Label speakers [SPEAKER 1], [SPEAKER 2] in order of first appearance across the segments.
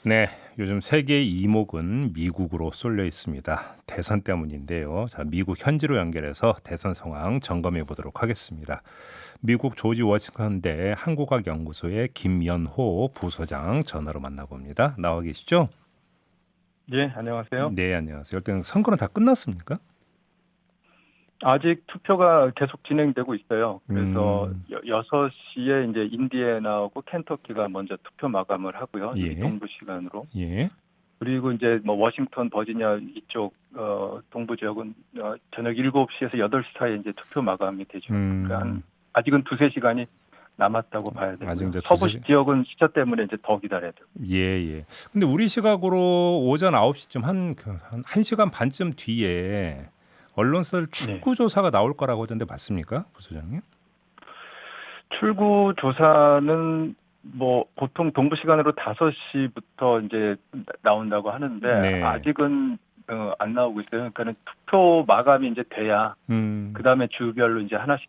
[SPEAKER 1] 네, 요즘 세계의 이목은 미국으로 쏠려 있습니다. 대선 때문인데요. 자, 미국 현지로 연결해서 대선 상황 점검해 보도록 하겠습니다. 미국 조지 워싱턴대 한국학연구소의 김연호 부소장 전화로 만나봅니다. 나와 계시죠?
[SPEAKER 2] 예, 안녕하세요.
[SPEAKER 1] 네, 안녕하세요. 일단 선거는 다 끝났습니까?
[SPEAKER 2] 아직 투표가 계속 진행되고 있어요. 그래서
[SPEAKER 1] 음,
[SPEAKER 2] 6시에 이제 인디애나하고 켄터키가 먼저 투표 마감을 하고요. 여기
[SPEAKER 1] 예,
[SPEAKER 2] 동부 시간으로.
[SPEAKER 1] 예.
[SPEAKER 2] 그리고 이제 뭐 워싱턴, 버지니아 이쪽 동부 지역은 저녁 7시에서 8시 사이에 이제 투표 마감이 되죠. 그러니까
[SPEAKER 1] 음,
[SPEAKER 2] 아직은 두세 시간이 남았다고 봐야
[SPEAKER 1] 아직
[SPEAKER 2] 되고요.
[SPEAKER 1] 이제
[SPEAKER 2] 서부
[SPEAKER 1] 두세,
[SPEAKER 2] 지역은 시차 때문에 이제 더 기다려야 돼요.
[SPEAKER 1] 예, 예. 근데 우리 시각으로 오전 9시쯤 한 1시간 반쯤 뒤에 언론사들
[SPEAKER 2] 네.
[SPEAKER 1] 출구 조사가 나올 거라고 하던데 맞습니까? 부소장님?
[SPEAKER 2] 출구 조사는 뭐 보통 동부 시간으로 5시부터 이제 나온다고 하는데
[SPEAKER 1] 네.
[SPEAKER 2] 아직은 안 나오고 있어요. 그러니까는 투표 마감이 이제 돼야
[SPEAKER 1] 음.
[SPEAKER 2] 그다음에 주별로 이제 하나씩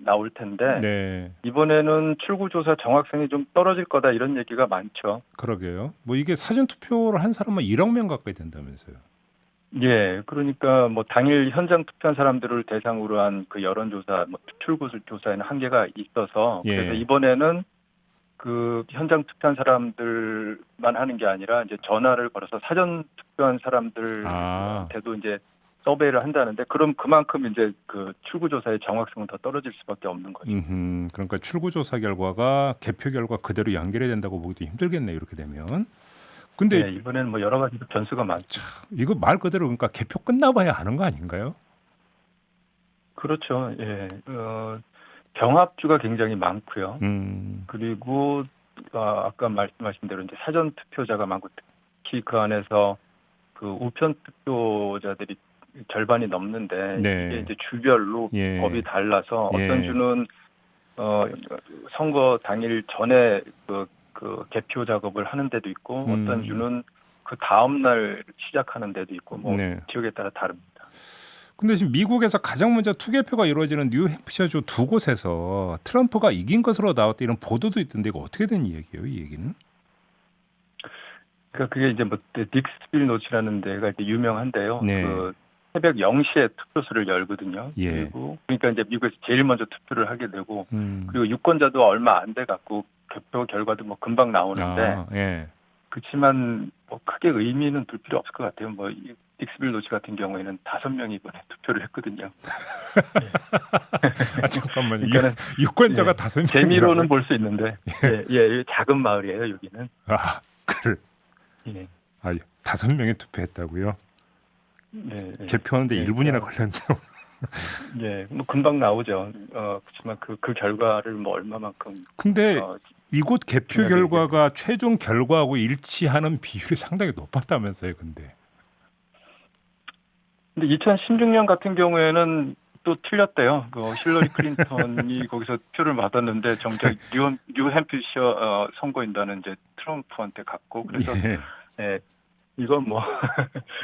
[SPEAKER 2] 나올 텐데
[SPEAKER 1] 네.
[SPEAKER 2] 이번에는 출구 조사 정확성이 좀 떨어질 거다 이런 얘기가 많죠.
[SPEAKER 1] 그러게요. 뭐 이게 사전 투표를 한 사람은 1억 명 가까이 된다면서요.
[SPEAKER 2] 예, 그러니까 뭐 당일 현장 투표한 사람들을 대상으로 한 그 여론조사, 뭐 출구 조사에는 한계가 있어서 그래서
[SPEAKER 1] 예.
[SPEAKER 2] 이번에는 그 현장 투표한 사람들만 하는 게 아니라 이제 전화를 걸어서 사전 투표한
[SPEAKER 1] 아.
[SPEAKER 2] 사람들한테도 이제 서베이를 한다는데 그럼 그만큼 이제 그 출구 조사의 정확성은 더 떨어질 수밖에 없는 거죠.
[SPEAKER 1] 그러니까 출구 조사 결과가 개표 결과 그대로 연결이 된다고 보기도 힘들겠네요. 이렇게 되면. 근데
[SPEAKER 2] 네, 이번에는 뭐 여러 가지 변수가 많죠.
[SPEAKER 1] 이거 말 그대로 그러니까 개표 끝나봐야 아는 거 아닌가요?
[SPEAKER 2] 그렇죠. 예, 경합주가 굉장히 많고요.
[SPEAKER 1] 음.
[SPEAKER 2] 그리고 아까 말씀하신 대로 이제 사전 투표자가 많고 특히 그 안에서 그 우편 투표자들이 절반이 넘는데 이게
[SPEAKER 1] 네.
[SPEAKER 2] 이제 주별로 법이
[SPEAKER 1] 예.
[SPEAKER 2] 달라서 어떤
[SPEAKER 1] 예.
[SPEAKER 2] 주는 선거 당일 전에 그 개표 작업을 하는 데도 있고 어떤
[SPEAKER 1] 음.
[SPEAKER 2] 주는 그 다음 날 시작하는 데도 있고 뭐
[SPEAKER 1] 네.
[SPEAKER 2] 지역에 따라 다릅니다.
[SPEAKER 1] 근데 지금 미국에서 가장 먼저 투개표가 이루어지는 뉴햄프셔주 두 곳에서 트럼프가 이긴 것으로 나왔다 이런 보도도 있던데 이거 어떻게 된 이야기예요, 이 얘기는?
[SPEAKER 2] 그러니까 그게 이제 뭐 딕스빌 노치라는 데가 이제 유명한데요.
[SPEAKER 1] 네.
[SPEAKER 2] 그 새벽 0시에 투표소를 열거든요.
[SPEAKER 1] 예.
[SPEAKER 2] 그리고 그러니까 이제 미국에서 제일 먼저 투표를 하게 되고
[SPEAKER 1] 음.
[SPEAKER 2] 그리고 유권자도 얼마 안 돼 갖고 개표 결과도 뭐 금방 나오는데
[SPEAKER 1] 아, 예.
[SPEAKER 2] 그렇지만 뭐 크게 의미는 둘 필요 없을 것 같아요. 뭐 딕스빌 노치 같은 경우에는 5명이 이번에 투표를 했거든요. 예.
[SPEAKER 1] 아, 잠깐만요.
[SPEAKER 2] 그러니까는
[SPEAKER 1] 유권자가
[SPEAKER 2] 예,
[SPEAKER 1] 다섯 명이라고요?
[SPEAKER 2] 재미로는 볼 수 있는데 예, 작은 마을이에요 여기는.
[SPEAKER 1] 아, 그래.
[SPEAKER 2] 예,
[SPEAKER 1] 아, 5명이 투표했다고요?
[SPEAKER 2] 예.
[SPEAKER 1] 개표하는데 1분이나
[SPEAKER 2] 그러니까
[SPEAKER 1] 걸렸네요.
[SPEAKER 2] 예, 뭐 금방 나오죠. 그렇지만 그 결과를 뭐 얼마만큼
[SPEAKER 1] 근데
[SPEAKER 2] 어,
[SPEAKER 1] 이곳 개표
[SPEAKER 2] 중요하게 얘기했는지.
[SPEAKER 1] 결과가 최종 결과하고 일치하는 비율이 상당히 높았다면서요, 근데.
[SPEAKER 2] 근데 2016년 같은 경우에는 또 틀렸대요. 그 힐러리 클린턴이 거기서 표를 받았는데 정작 뉴햄피셔 선거인단은 이제 트럼프한테 갔고 그래서
[SPEAKER 1] 예.
[SPEAKER 2] 예, 이건 뭐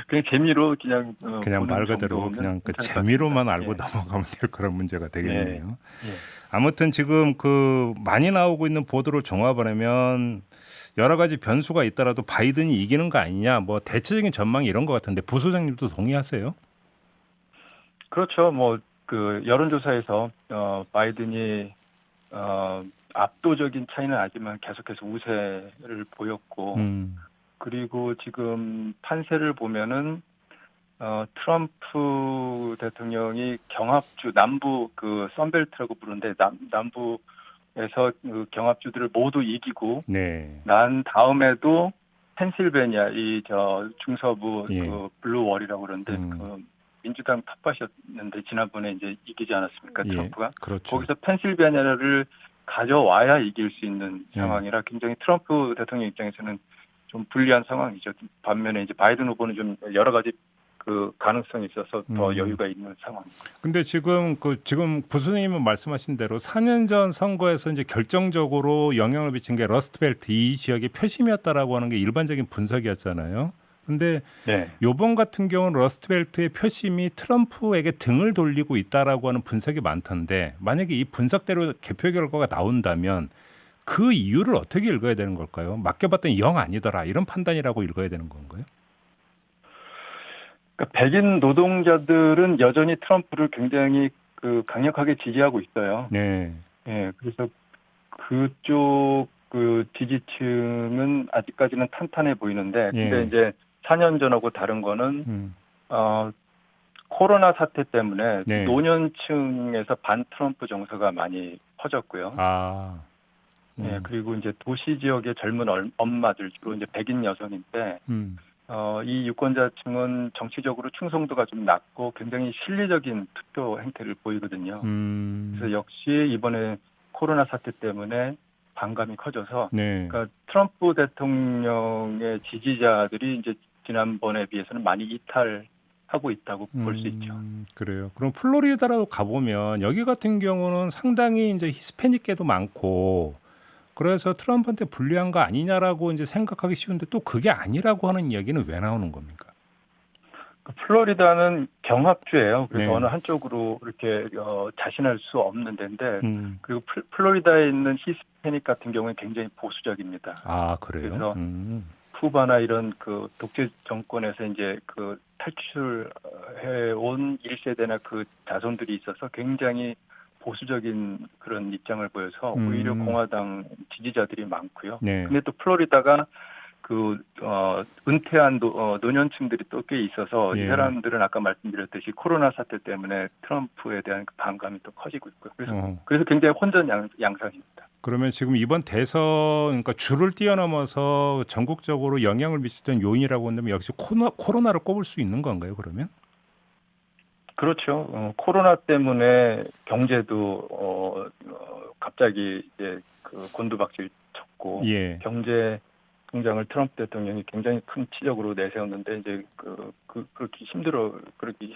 [SPEAKER 2] 그냥 재미로 그냥
[SPEAKER 1] 그냥 말
[SPEAKER 2] 보는
[SPEAKER 1] 그대로
[SPEAKER 2] 정도면
[SPEAKER 1] 그냥 그
[SPEAKER 2] 괜찮을 것 같습니다.
[SPEAKER 1] 재미로만 알고
[SPEAKER 2] 예,
[SPEAKER 1] 넘어가면 될 그런 문제가
[SPEAKER 2] 예,
[SPEAKER 1] 되겠네요.
[SPEAKER 2] 예.
[SPEAKER 1] 아무튼 지금 그 많이 나오고 있는 보도를 종합을 하면 여러 가지 변수가 있더라도 바이든이 이기는 거 아니냐, 뭐 대체적인 전망이 이런 것 같은데 부소장님도 동의하세요?
[SPEAKER 2] 그렇죠. 뭐 그 여론조사에서 바이든이 압도적인 차이는 아니지만 계속해서 우세를 보였고
[SPEAKER 1] 음.
[SPEAKER 2] 그리고 지금 판세를 보면은 트럼프 대통령이 경합주 남부 그 선벨트라고 부르는데 남부에서 그 경합주들을 모두 이기고
[SPEAKER 1] 네.
[SPEAKER 2] 난 다음에도 펜실베니아 이 저 중서부
[SPEAKER 1] 예.
[SPEAKER 2] 그 블루월이라고 그러는데
[SPEAKER 1] 음.
[SPEAKER 2] 그 민주당 탑밭이었는데 지난번에 이제 이기지 않았습니까
[SPEAKER 1] 예.
[SPEAKER 2] 트럼프가
[SPEAKER 1] 그렇죠.
[SPEAKER 2] 거기서 펜실베니아를 가져와야 이길 수 있는
[SPEAKER 1] 예.
[SPEAKER 2] 상황이라 굉장히 트럼프 대통령 입장에서는 좀 불리한 상황이죠. 반면에 이제 바이든 후보는 좀 여러 가지 그 가능성이 있어서 더
[SPEAKER 1] 음.
[SPEAKER 2] 여유가 있는 상황입니다.
[SPEAKER 1] 근데 지금 부수님은 말씀하신 대로 4년 전 선거에서 이제 결정적으로 영향을 미친 게 러스트벨트 이 지역의 표심이었다라고 하는 게 일반적인 분석이었잖아요. 근데
[SPEAKER 2] 네.
[SPEAKER 1] 요번 같은 경우는 러스트벨트의 표심이 트럼프에게 등을 돌리고 있다라고 하는 분석이 많던데 만약에 이 분석대로 개표 결과가 나온다면 그 이유를 어떻게 읽어야 되는 걸까요? 맡겨봤더니 영 아니더라 이런 판단이라고 읽어야 되는 건가요?
[SPEAKER 2] 그러니까 백인 노동자들은 여전히 트럼프를 굉장히 그 강력하게 지지하고 있어요.
[SPEAKER 1] 네.
[SPEAKER 2] 예, 그래서 그쪽 그 지지층은 아직까지는 탄탄해 보이는데, 근데
[SPEAKER 1] 예.
[SPEAKER 2] 이제 4년 전하고 다른 거는
[SPEAKER 1] 음.
[SPEAKER 2] 코로나 사태 때문에
[SPEAKER 1] 네.
[SPEAKER 2] 노년층에서 반 트럼프 정서가 많이 퍼졌고요.
[SPEAKER 1] 아.
[SPEAKER 2] 예, 그리고 이제 도시 지역의 젊은 엄마들, 주로 이제 백인 여성인데,
[SPEAKER 1] 음.
[SPEAKER 2] 이 유권자층은 정치적으로 충성도가 좀 낮고 굉장히 실리적인 투표 행태를 보이거든요. 그래서 역시 이번에 코로나 사태 때문에 반감이 커져서,
[SPEAKER 1] 네.
[SPEAKER 2] 그러니까 트럼프 대통령의 지지자들이 이제 지난번에 비해서는 많이 이탈하고 있다고 볼 수 있죠.
[SPEAKER 1] 그래요. 그럼 플로리다로 가보면 여기 같은 경우는 상당히 이제 히스패닉계도 많고 그래서 트럼프한테 불리한 거 아니냐라고 이제 생각하기 쉬운데 또 그게 아니라고 하는 이야기는 왜 나오는 겁니까?
[SPEAKER 2] 그 플로리다는 경합주예요. 그래서
[SPEAKER 1] 네.
[SPEAKER 2] 어느 한쪽으로 이렇게 자신할 수 없는 데인데,
[SPEAKER 1] 음.
[SPEAKER 2] 그리고 플로리다에 있는 히스패닉 같은 경우는 굉장히 보수적입니다.
[SPEAKER 1] 아, 그래요?
[SPEAKER 2] 그래서 쿠바나 이런 그 독재 정권에서 이제 그 탈출해 온 1세대나 그 자손들이 있어서 굉장히 보수적인 그런 입장을 보여서 오히려 공화당 지지자들이 많고요.
[SPEAKER 1] 네.
[SPEAKER 2] 근데 또 플로리다가 은퇴한 노년층들이 또 꽤 있어서 이
[SPEAKER 1] 예.
[SPEAKER 2] 사람들은 아까 말씀드렸듯이 코로나 사태 때문에 트럼프에 대한 그 반감이 또 커지고 있고요. 그래서 굉장히 혼전 양상입니다.
[SPEAKER 1] 그러면 지금 이번 대선 그러니까 줄을 뛰어넘어서 전국적으로 영향을 미치던 요인이라고 한다면 역시 코로나를 꼽을 수 있는 건가요? 그러면?
[SPEAKER 2] 그렇죠. 코로나 때문에 경제도 갑자기 이제 그 곤두박질 쳤고
[SPEAKER 1] 예.
[SPEAKER 2] 경제 성장을 트럼프 대통령이 굉장히 큰 치적으로 내세웠는데 이제 그렇게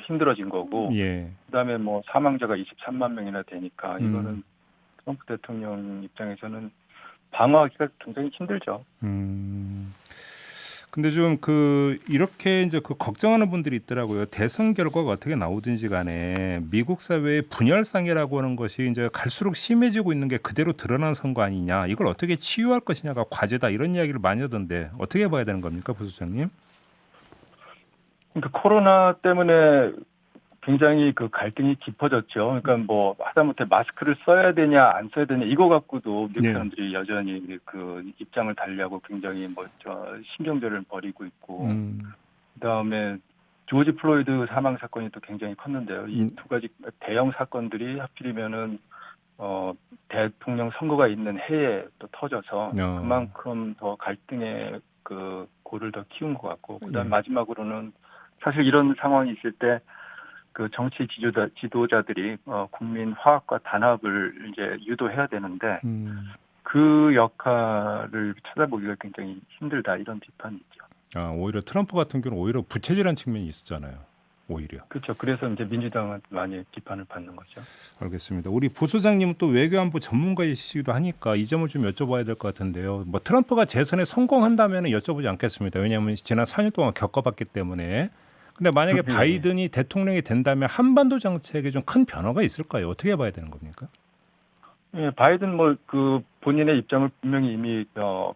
[SPEAKER 2] 힘들어진 거고,
[SPEAKER 1] 예.
[SPEAKER 2] 그다음에 뭐 사망자가 23만 명이나 되니까 이거는 트럼프 대통령 입장에서는 방어하기가 굉장히 힘들죠.
[SPEAKER 1] 근데 좀 이렇게 이제 걱정하는 분들이 있더라고요. 대선 결과가 어떻게 나오든지 간에 미국 사회의 분열상이라고 하는 것이 이제 갈수록 심해지고 있는 게 그대로 드러난 선거 아니냐. 이걸 어떻게 치유할 것이냐가 과제다. 이런 이야기를 많이 하던데 어떻게 봐야 되는 겁니까, 부소장님?
[SPEAKER 2] 그러니까 코로나 때문에 굉장히 그 갈등이 깊어졌죠. 그러니까 뭐 하다못해 마스크를 써야 되냐 안 써야 되냐 이거 갖고도 미국 사람들이 여전히 그 입장을 달리하고 굉장히 신경전을 벌이고 있고, 그다음에 조지 플로이드 사망 사건이 또 굉장히 컸는데요. 이 두 가지 대형 사건들이 하필이면은 대통령 선거가 있는 해에 또 터져서 그만큼 더 갈등의 그 골을 더 키운 것 같고, 그다음 마지막으로는 사실 이런 상황이 있을 때 그 정치 지도자들이 국민 화합과 단합을 이제 유도해야 되는데 그 역할을 찾아보기가 굉장히 힘들다, 이런 비판이 있죠.
[SPEAKER 1] 오히려 트럼프 같은 경우는 오히려 부채질한 측면이 있었잖아요. 오히려.
[SPEAKER 2] 그렇죠. 그래서 이제 민주당한테 많이 비판을 받는 거죠.
[SPEAKER 1] 알겠습니다. 우리 부소장님은 또 외교안보 전문가이시기도 하니까 이 점을 좀 여쭤봐야 될 것 같은데요. 뭐 트럼프가 재선에 성공한다면 여쭤보지 않겠습니다. 왜냐하면 지난 4년 동안 겪어봤기 때문에. 근데 만약에 바이든이 대통령이 된다면 한반도 정책에 좀 큰 변화가 있을까요? 어떻게 봐야 되는 겁니까?
[SPEAKER 2] 예, 바이든 그 본인의 입장을 분명히 이미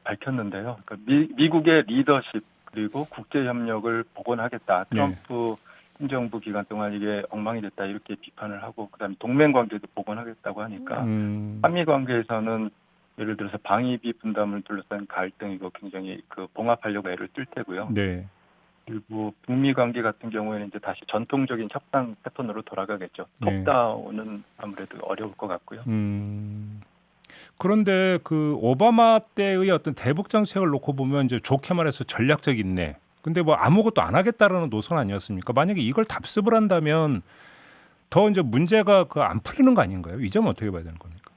[SPEAKER 2] 밝혔는데요. 그러니까 미국의 리더십 그리고 국제 협력을 복원하겠다. 트럼프 행정부 기간 동안 이게 엉망이 됐다, 이렇게 비판을 하고, 그다음에 동맹 관계도 복원하겠다고 하니까 한미 관계에서는 예를 들어서 방위비 분담을 둘러싼 갈등이고 굉장히 봉합하려고 애를 쓸 테고요.
[SPEAKER 1] 네.
[SPEAKER 2] 그리고 북미 관계 같은 경우에는 이제 다시 전통적인 협상 패턴으로 돌아가겠죠. 톱다운은 아무래도 어려울 것 같고요.
[SPEAKER 1] 그런데 오바마 때의 어떤 대북 정책을 놓고 보면 이제 좋게 말해서 전략적 인내. 근데 뭐 아무것도 안 하겠다라는 노선 아니었습니까? 만약에 이걸 답습을 한다면 더 이제 문제가 안 풀리는 거 아닌가요? 이 점은 어떻게 봐야 되는 겁니까?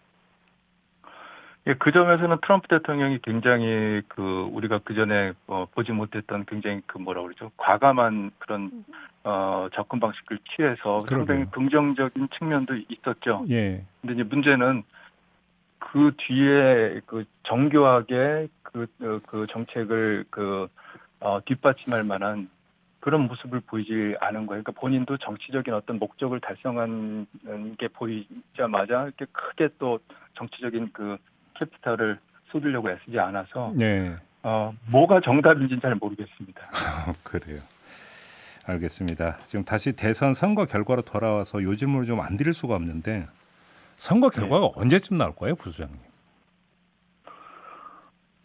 [SPEAKER 2] 예, 그 점에서는 트럼프 대통령이 굉장히 우리가 그 전에 보지 못했던 굉장히 뭐라 그러죠? 과감한 그런 접근 방식을 취해서 상당히 긍정적인 측면도 있었죠.
[SPEAKER 1] 예.
[SPEAKER 2] 근데 이제 문제는 그 뒤에 정교하게 그 정책을 뒷받침할 만한 그런 모습을 보이지 않은 거예요. 그러니까 본인도 정치적인 어떤 목적을 달성한 게 보이자마자 이렇게 크게 또 정치적인 캐피탈을 쏟으려고 애쓰지 않아서
[SPEAKER 1] 네.
[SPEAKER 2] 뭐가 정답인지는 잘 모르겠습니다.
[SPEAKER 1] 그래요. 알겠습니다. 지금 다시 대선 선거 결과로 돌아와서 요 질문을 좀 안 드릴 수가 없는데 선거 결과가 언제쯤 나올 거예요, 부소장님?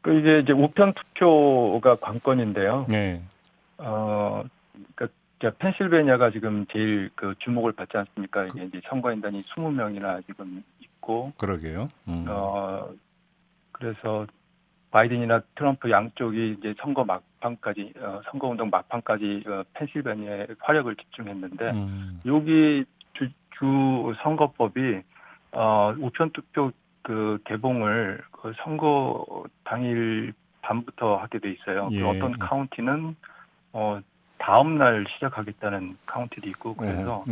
[SPEAKER 2] 그 이게 이제 우편 투표가 관건인데요.
[SPEAKER 1] 네.
[SPEAKER 2] 그러니까 펜실베니아가 지금 제일 그 주목을 받지 않습니까? 이게 이제 선거인단이 20명이나 지금 있고,
[SPEAKER 1] 그러게요.
[SPEAKER 2] 그래서 바이든이나 트럼프 양쪽이 이제 선거운동 막판까지 펜실베니아에 화력을 집중했는데, 여기 주 선거법이 우편 투표 그 개봉을 그 선거 당일 밤부터 하게 돼 있어요.
[SPEAKER 1] 예.
[SPEAKER 2] 그 어떤 카운티는 다음 날 시작하겠다는 카운티도 있고 그래서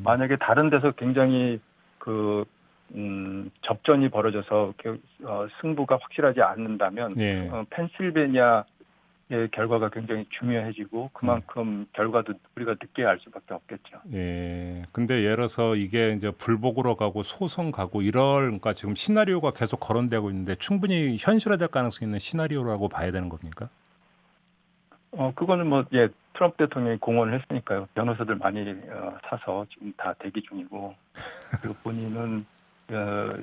[SPEAKER 2] 만약에 다른 데서 굉장히 그 접전이 벌어져서 승부가 확실하지 않는다면
[SPEAKER 1] 예.
[SPEAKER 2] 펜실베니아의 결과가 굉장히 중요해지고 그만큼 결과도 우리가 늦게 알 수밖에 없겠죠.
[SPEAKER 1] 예. 근데 예를 들어서 이게 이제 불복으로 가고 소송 가고 그러니까 지금 시나리오가 계속 거론되고 있는데 충분히 현실화될 가능성이 있는 시나리오라고 봐야 되는 겁니까?
[SPEAKER 2] 그거는 트럼프 대통령이 공언을 했으니까요. 변호사들 많이 사서 지금 다 대기 중이고 그리고 본인은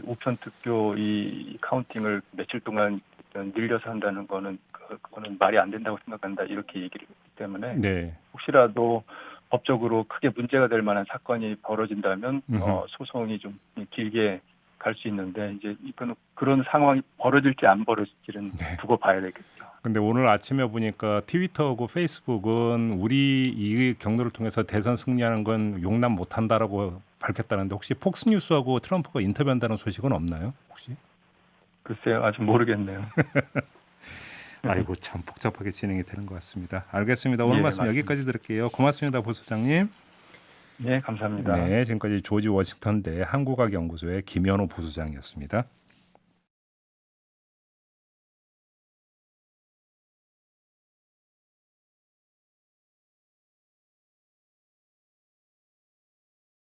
[SPEAKER 2] 우편 투표 이 카운팅을 며칠 동안 늘려서 한다는 거는 그거는 말이 안 된다고 생각한다 이렇게 얘기를 했기 때문에
[SPEAKER 1] 네.
[SPEAKER 2] 혹시라도 법적으로 크게 문제가 될 만한 사건이 벌어진다면 소송이 좀 길게 갈 수 있는데 이제 이거는 그런 상황이 벌어질지 안 벌어질지는 두고 봐야 되겠죠.
[SPEAKER 1] 근데 오늘 아침에 보니까 트위터하고 페이스북은 우리 이 경로를 통해서 대선 승리하는 건 용납 못한다라고 밝혔다는데 혹시 폭스뉴스하고 트럼프가 인터뷰한다는 소식은 없나요? 혹시?
[SPEAKER 2] 글쎄요, 아직 모르겠네요.
[SPEAKER 1] 아이고 참 복잡하게 진행이 되는 것 같습니다. 알겠습니다. 오늘 말씀
[SPEAKER 2] 맞습니다.
[SPEAKER 1] 여기까지 드릴게요. 고맙습니다, 부소장님.
[SPEAKER 2] 네, 감사합니다.
[SPEAKER 1] 네, 지금까지 조지 워싱턴대 한국학연구소의 김현호 부소장이었습니다.